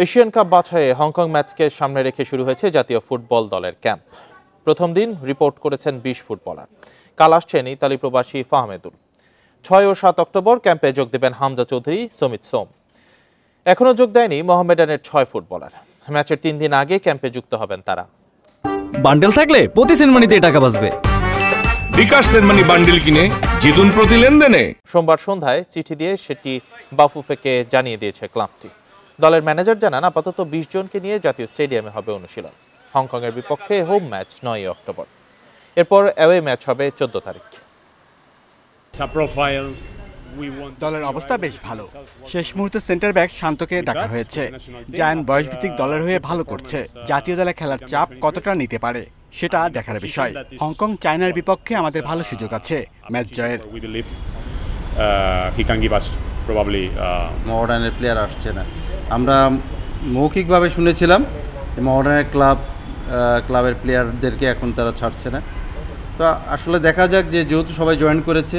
Asian cup বাছাইয়ে Hong Kong ম্যাচকে সামনে রেখে শুরু হয়েছে জাতীয় ফুটবল দলের ক্যাম্প। প্রথম দিন রিপোর্ট করেছেন ২০ ফুটবলার। কাল আসছেন ইতালি প্রবাসী ফাহমেদুল। ৬ ও ৭ অক্টোবর ক্যাম্পে যোগ দেবেন হামজা চৌধুরী, সমিত সোম। এখনও যোগ দেয়নি মোহামেডানের ৬ ফুটবলার। ম্যাচের ৩ দিন আগে ক্যাম্পে যুক্ত হবেন তারা। বান্ডেল থাকলে প্রতি সেনমানিতে টাকা বাঁচবে। বিকাশ সেনমানি বান্ডেল কিনে জিতুন প্রতি লেনদেনে। সোমবার সন্ধ্যায় চিঠি দিয়ে সেটি বাফুফেকে জানিয়ে দিয়েছে ক্লাবটি। দলের ম্যানেজার জানান আপাতত ২০ জনকে নিয়ে জাতীয় স্টেডিয়ামে হবে অনুশীলন। হংকংয়ের বিপক্ষে হোম ম্যাচ ৯ অক্টোবর। এরপর অ্যাওয়ে ম্যাচ হবে ১৪ তারিখ। দলের অবস্থা বেশ ভালো। শেষ মুহূর্তে সেন্টার ব্যাক শান্তকে ডাকা হয়েছে। জায়ান বয়সভিত্তিক দলের হয়ে ভালো করছে। জাতীয় দলে খেলার চাপ কতটা নিতে পারে সেটা দেখার বিষয়। হংকং চায়নার বিপক্ষে আমাদের ভালো সুযোগ আছে ম্যাচ জয়ের। মডার্নের প্লেয়ার আসছে না। আমরা মৌখিকভাবে শুনেছিলাম মডার্নের ক্লাবের প্লেয়ারদেরকে এখন তারা ছাড়ছে না। তো আসলে দেখা যাক, যে যেহেতু সবাই জয়েন করেছে,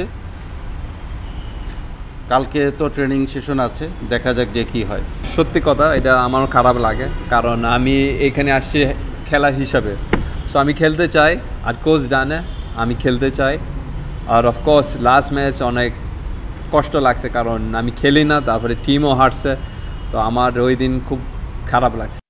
কালকে তো ট্রেনিং সেশন আছে, দেখা যাক যে কি হয়। সত্যি কথা, এটা আমার খারাপ লাগে, কারণ আমি এখানে আসছি খেলা হিসাবে। সো আমি খেলতে চাই, আর কোচ জানে আমি খেলতে চাই। আর অফকোর্স লাস্ট ম্যাচ অনেক কষ্ট লাগছে, কারণ আমি খেলি না, তারপরে টিমও হারছে। তো আমার ওই দিন খুব খারাপ লাগছে।